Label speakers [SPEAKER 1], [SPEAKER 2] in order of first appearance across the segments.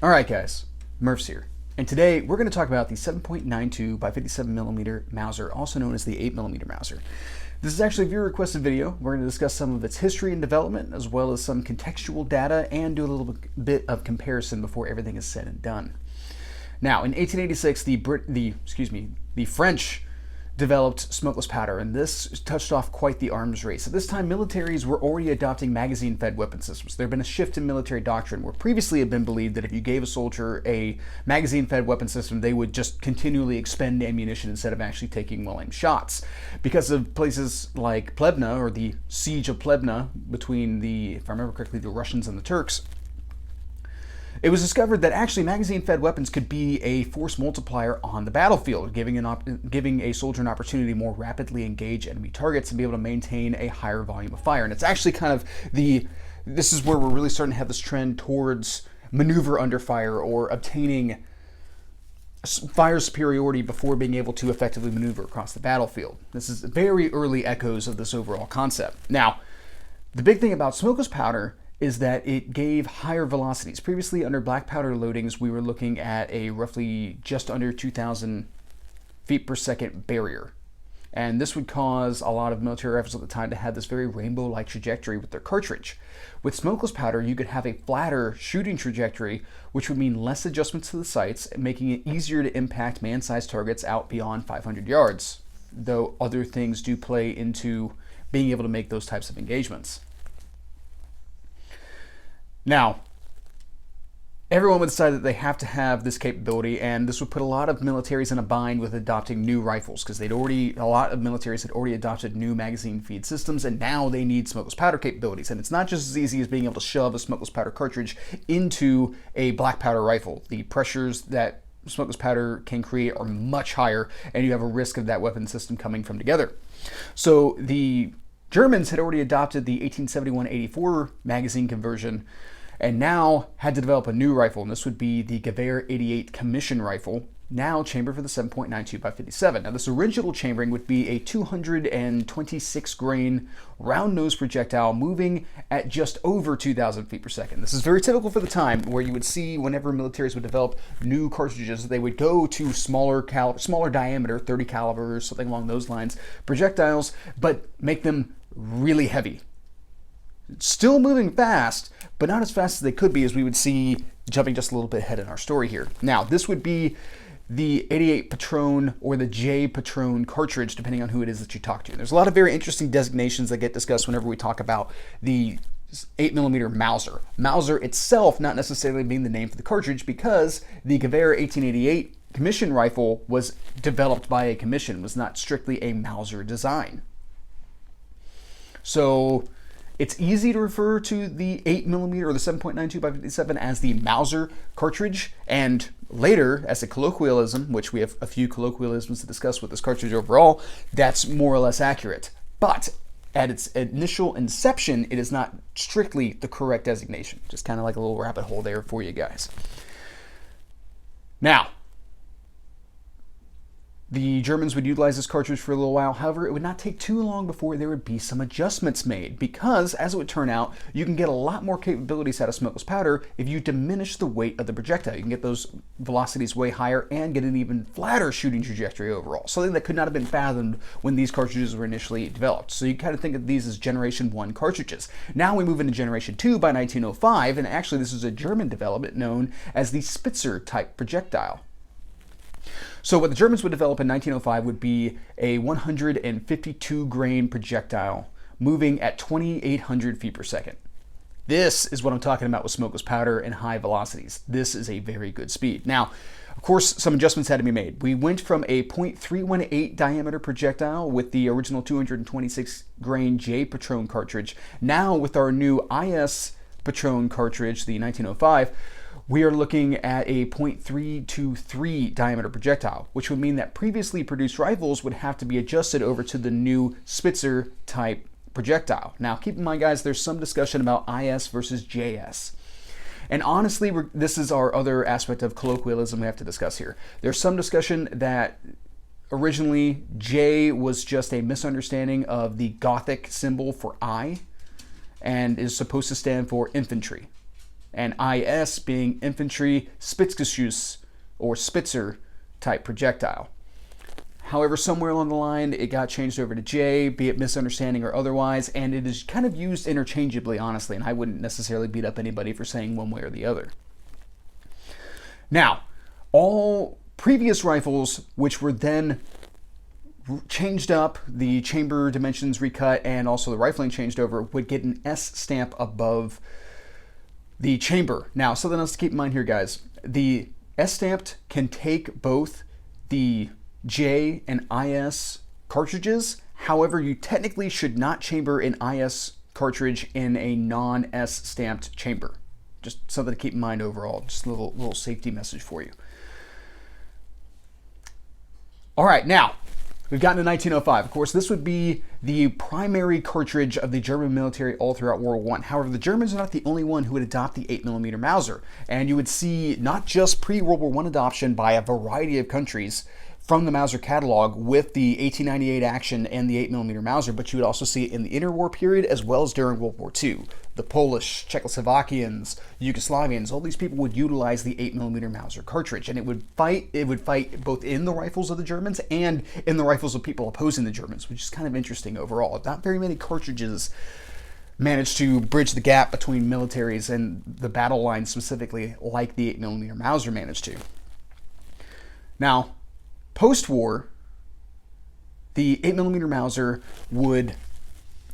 [SPEAKER 1] Alright guys, Murphs here, and today we're going to talk about the 7.92 by 57mm Mauser, also known as the 8mm Mauser. This is actually a viewer requested video. We're going to discuss some of its history and development, as well as some contextual data, and do a little bit of comparison before everything is said and done. Now, in 1886, the French developed smokeless powder, and this touched off quite the arms race. At this time, militaries were already adopting magazine-fed weapon systems. There had been a shift in military doctrine where previously it had been believed that if you gave a soldier a magazine-fed weapon system, they would just continually expend ammunition instead of actually taking well-aimed shots. Because of places like Plevna, or the siege of Plevna, between the, if I remember correctly, the Russians and the Turks, it was discovered that actually magazine-fed weapons could be a force multiplier on the battlefield, giving a soldier an opportunity to more rapidly engage enemy targets and be able to maintain a higher volume of fire. And it's actually kind of this is where we're really starting to have this trend towards maneuver under fire, or obtaining fire superiority before being able to effectively maneuver across the battlefield. This is very early echoes of this overall concept. Now, the big thing about smokeless powder is that it gave higher velocities. Previously, under black powder loadings, we were looking at a roughly just under 2,000 feet per second barrier. And this would cause a lot of military rifles at the time to have this very rainbow-like trajectory with their cartridge. With smokeless powder, you could have a flatter shooting trajectory, which would mean less adjustments to the sights, making it easier to impact man-sized targets out beyond 500 yards, though other things do play into being able to make those types of engagements. Now, everyone would decide that they have to have this capability, and this would put a lot of militaries in a bind with adopting new rifles, because a lot of militaries had already adopted new magazine feed systems, and now they need smokeless powder capabilities. And it's not just as easy as being able to shove a smokeless powder cartridge into a black powder rifle. The pressures that smokeless powder can create are much higher, and you have a risk of that weapon system coming from together. So the Germans had already adopted the 1871-84 magazine conversion, and now had to develop a new rifle, and this would be the Gewehr 88 commission rifle, now chambered for the 7.92 by 57. Now, this original chambering would be a 226 grain round nose projectile moving at just over 2,000 feet per second. This is very typical for the time, where you would see whenever militaries would develop new cartridges, they would go to smaller diameter, 30 caliber or something along those lines, projectiles, but make them really heavy. Still moving fast, but not as fast as they could be, as we would see jumping just a little bit ahead in our story here. Now, this would be the 88 Patron or the J Patron cartridge, depending on who it is that you talk to. There's a lot of very interesting designations that get discussed whenever we talk about the 8mm Mauser. Mauser itself not necessarily being the name for the cartridge, because the Gewehr 1888 commission rifle was developed by a commission, was not strictly a Mauser design. So it's easy to refer to the 8mm or the 7.92 by 57 as the Mauser cartridge, and later as a colloquialism, which we have a few colloquialisms to discuss with this cartridge overall, that's more or less accurate. But at its initial inception, it is not strictly the correct designation. Just kind of like a little rabbit hole there for you guys. Now, the Germans would utilize this cartridge for a little while. However, it would not take too long before there would be some adjustments made, because, as it would turn out, you can get a lot more capabilities out of smokeless powder if you diminish the weight of the projectile. You can get those velocities way higher and get an even flatter shooting trajectory overall, something that could not have been fathomed when these cartridges were initially developed. So you kind of think of these as Generation 1 cartridges. Now we move into Generation 2 by 1905, and actually this is a German development known as the Spitzer type projectile. So what the Germans would develop in 1905 would be a 152 grain projectile moving at 2,800 feet per second. This is what I'm talking about with smokeless powder and high velocities. This is a very good speed. Now, of course, some adjustments had to be made. We went from a .318 diameter projectile with the original 226 grain J Patron cartridge. Now with our new IS Patron cartridge, the 1905, we are looking at a .323 diameter projectile, which would mean that previously produced rifles would have to be adjusted over to the new Spitzer type projectile. Now, keep in mind, guys, there's some discussion about IS versus JS. And honestly, this is our other aspect of colloquialism we have to discuss here. There's some discussion that originally J was just a misunderstanding of the Gothic symbol for I, and is supposed to stand for infantry. and IS being infantry Spitzgeschoss or Spitzer type projectile. However, somewhere along the line, it got changed over to J, be it misunderstanding or otherwise, and it is kind of used interchangeably, honestly, and I wouldn't necessarily beat up anybody for saying one way or the other. Now, all previous rifles, which were then changed up, the chamber dimensions recut, and also the rifling changed over, would get an S stamp above the chamber. Now, something else to keep in mind here, guys. The S stamped can take both the J and IS cartridges. However, you technically should not chamber an IS cartridge in a non-S stamped chamber. Just something to keep in mind overall. Just a little safety message for you. All right, now we've gotten to 1905. Of course, this would be the primary cartridge of the German military all throughout World War I. However, the Germans are not the only one who would adopt the 8mm Mauser. And you would see not just pre-World War I adoption by a variety of countries from the Mauser catalog with the 1898 action and the 8mm Mauser, but you would also see it in the interwar period as well as during World War II. The Polish, Czechoslovakians, Yugoslavians, all these people would utilize the 8mm Mauser cartridge, and it would fight both in the rifles of the Germans and in the rifles of people opposing the Germans, which is kind of interesting overall. Not very many cartridges managed to bridge the gap between militaries and the battle line specifically like the 8mm Mauser managed to. Now, post-war, the 8mm Mauser would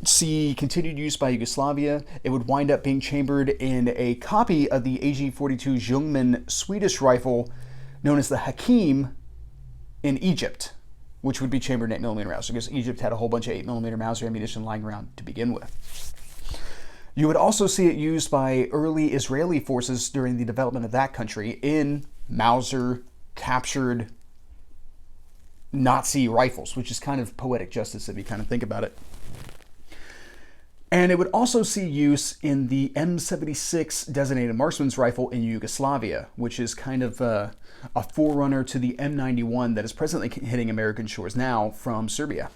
[SPEAKER 1] see continued use by Yugoslavia. It would wind up being chambered in a copy of the AG-42 Jungmann Swedish rifle known as the Hakim in Egypt, which would be chambered in 8mm Mauser because Egypt had a whole bunch of 8mm Mauser ammunition lying around to begin with. You would also see it used by early Israeli forces during the development of that country in Mauser captured Nazi rifles, which is kind of poetic justice if you kind of think about it. And it would also see use in the M76 designated marksman's rifle in Yugoslavia, which is kind of a forerunner to the M91 that is presently hitting American shores now from Serbia.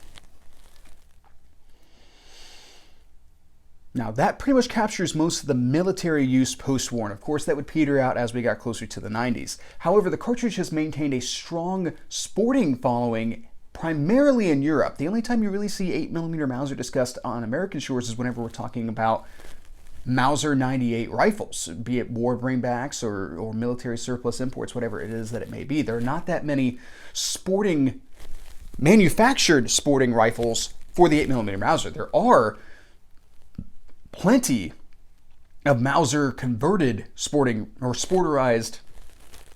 [SPEAKER 1] Now, that pretty much captures most of the military use post-war, and of course that would peter out as we got closer to the 90s. However, the cartridge has maintained a strong sporting following primarily in Europe. The only time you really see 8mm Mauser discussed on American shores is whenever we're talking about Mauser 98 rifles, be it war bringbacks or military surplus imports, whatever it is that it may be. There are not that many manufactured sporting rifles for the 8mm Mauser. There are plenty of Mauser converted sporting or sporterized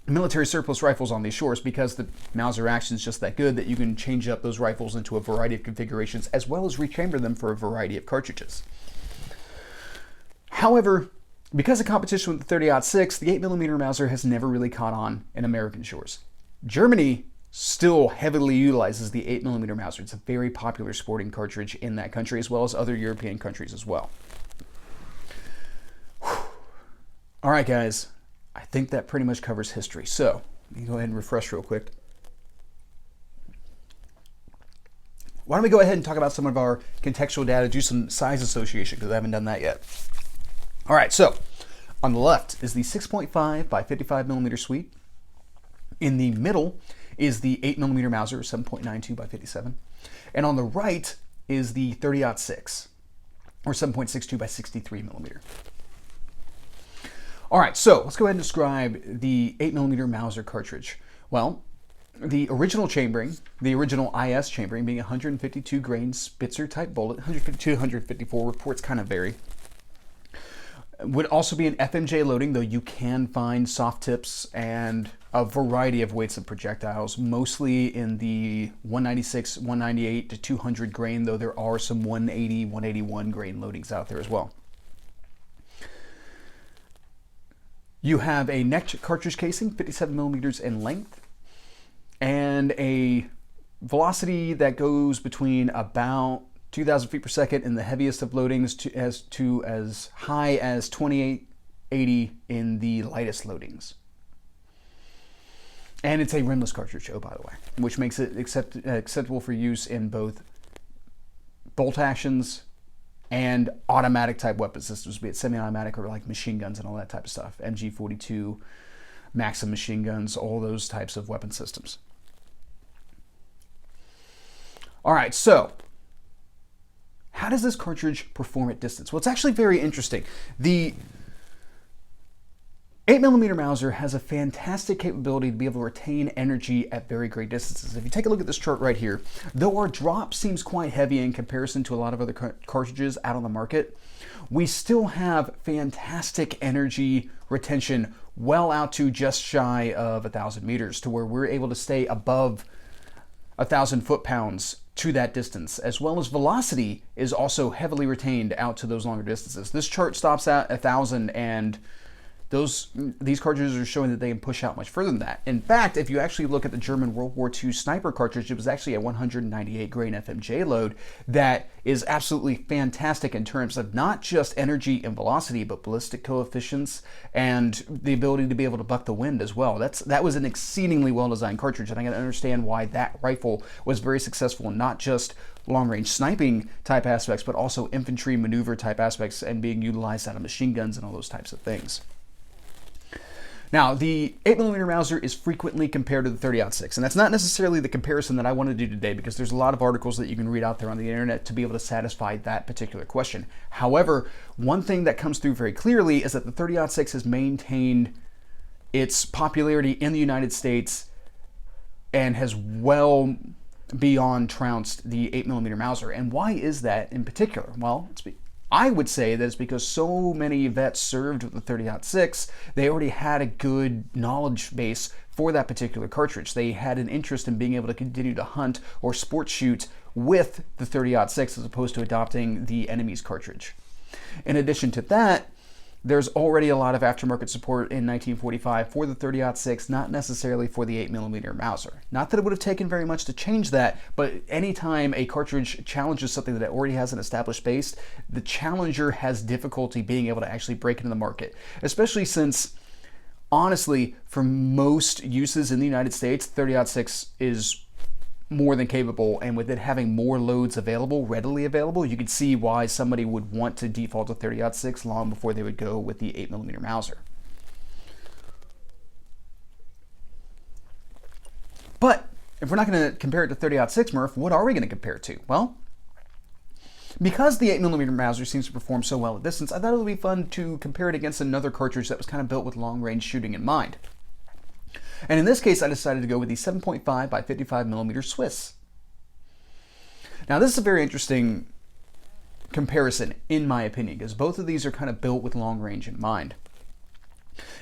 [SPEAKER 1] military surplus rifles on these shores because the Mauser action is just that good that you can change up those rifles into a variety of configurations as well as rechamber them for a variety of cartridges. However, because of competition with the 30-06, the 8mm Mauser has never really caught on in American shores. Germany still heavily utilizes the 8mm Mauser. It's a very popular sporting cartridge in that country as well as other European countries as well. All right, guys, I think that pretty much covers history. So let me go ahead and refresh real quick. Why don't we go ahead and talk about some of our contextual data, do some size association, because I haven't done that yet. All right, so on the left is the 6.5 by 55mm Swede. In the middle is the 8mm Mauser, 7.92 by 57. And on the right is the 30-06, or 7.62 by 63mm. All right, so let's go ahead and describe the 8mm Mauser cartridge. Well, the original chambering, the original IS chambering being 152 grain Spitzer type bullet, 152, 154, reports kind of vary. Would also be an FMJ loading, though you can find soft tips and a variety of weights of projectiles, mostly in the 196, 198 to 200 grain, though there are some 180, 181 grain loadings out there as well. You have a necked cartridge casing, 57mm in length, and a velocity that goes between about 2,000 feet per second in the heaviest of loadings to as high as 2880 in the lightest loadings. And it's a rimless cartridge, oh, by the way, which makes it acceptable for use in both bolt actions and automatic type weapon systems, be it semi-automatic or like machine guns and all that type of stuff. MG42, Maxim machine guns, all those types of weapon systems. All right, so how does this cartridge perform at distance? Well, it's actually very interesting. The 8mm Mauser has a fantastic capability to be able to retain energy at very great distances. If you take a look at this chart right here, though our drop seems quite heavy in comparison to a lot of other cartridges out on the market, we still have fantastic energy retention well out to just shy of 1,000 meters, to where we're able to stay above 1,000 foot-pounds to that distance, as well as velocity is also heavily retained out to those longer distances. This chart stops at 1,000, and these cartridges are showing that they can push out much further than that. In fact, if you actually look at the German World War II sniper cartridge, it was actually a 198 grain FMJ load that is absolutely fantastic in terms of not just energy and velocity, but ballistic coefficients and the ability to be able to buck the wind as well. That was an exceedingly well-designed cartridge, and I can understand why that rifle was very successful in not just long-range sniping type aspects, but also infantry maneuver type aspects and being utilized out of machine guns and all those types of things. Now, the 8mm Mauser is frequently compared to the 30-06, and that's not necessarily the comparison that I want to do today, because there's a lot of articles that you can read out there on the internet to be able to satisfy that particular question. However, one thing that comes through very clearly is that the 30-06 has maintained its popularity in the United States and has well beyond trounced the 8mm Mauser. And why is that in particular? Well, I would say that it's because so many vets served with the 30-06, they already had a good knowledge base for that particular cartridge. They had an interest in being able to continue to hunt or sport shoot with the 30-06 as opposed to adopting the enemy's cartridge. In addition to that, there's already a lot of aftermarket support in 1945 for the 30-06, not necessarily for the 8mm Mauser. Not that it would have taken very much to change that, but anytime a cartridge challenges something that already has an established base, the challenger has difficulty being able to actually break into the market. Especially since, honestly, for most uses in the United States, 30-06 is more than capable, and with it having more loads available, readily available, you could see why somebody would want to default to 30-06 long before they would go with the 8mm Mauser. But if we're not going to compare it to 30-06, Murph, what are we going to compare it to? Well, because the 8mm Mauser seems to perform so well at distance, I thought it would be fun to compare it against another cartridge that was kind of built with long-range shooting in mind. And in this case, I decided to go with the 7.5 by 55mm Swiss. Now, this is a very interesting comparison, in my opinion, because both of these are kind of built with long range in mind.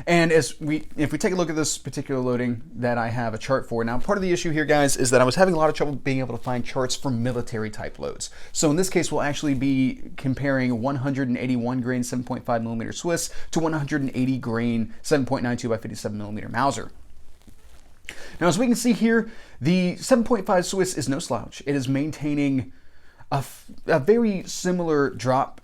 [SPEAKER 1] And if we take a look at this particular loading that I have a chart for, now part of the issue here, guys, is that I was having a lot of trouble being able to find charts for military type loads. So in this case, we'll actually be comparing 181 grain 7.5mm Swiss to 180 grain 7.92 by 57mm Mauser. Now, as we can see here, the 7.5 Swiss is no slouch. It is maintaining a very similar drop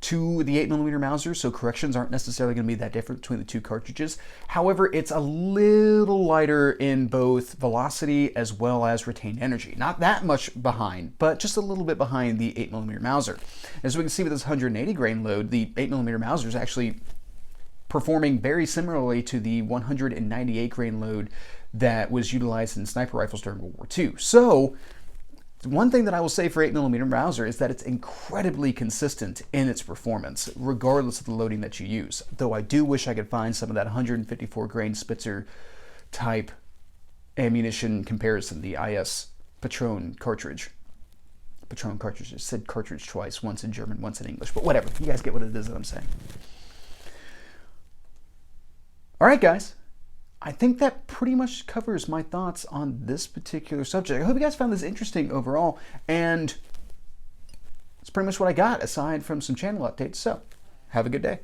[SPEAKER 1] to the 8mm Mauser, so corrections aren't necessarily going to be that different between the two cartridges. However, it's a little lighter in both velocity as well as retained energy. Not that much behind, but just a little bit behind the 8mm Mauser. As we can see with this 180 grain load, the 8mm Mauser is actually performing very similarly to the 198 grain load that was utilized in sniper rifles during World War II. So, one thing that I will say for 8mm Mauser is that it's incredibly consistent in its performance, regardless of the loading that you use. Though I do wish I could find some of that 154 grain Spitzer type ammunition comparison, the IS Patron cartridge. Patron cartridge, I said cartridge twice, once in German, once in English, but whatever. You guys get what it is that I'm saying. All right, guys. I think that pretty much covers my thoughts on this particular subject. I hope you guys found this interesting overall, and that's pretty much what I got aside from some channel updates. So, have a good day.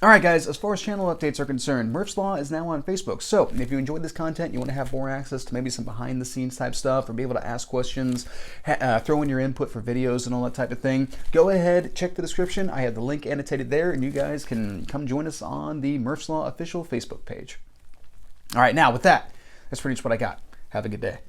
[SPEAKER 1] All right, guys, as far as channel updates are concerned, Murph's Law is now on Facebook. So if you enjoyed this content, you want to have more access to maybe some behind-the-scenes type stuff or be able to ask questions, throw in your input for videos and all that type of thing, go ahead, check the description. I have the link annotated there, and you guys can come join us on the Murph's Law official Facebook page. All right, now with that, that's pretty much what I got. Have a good day.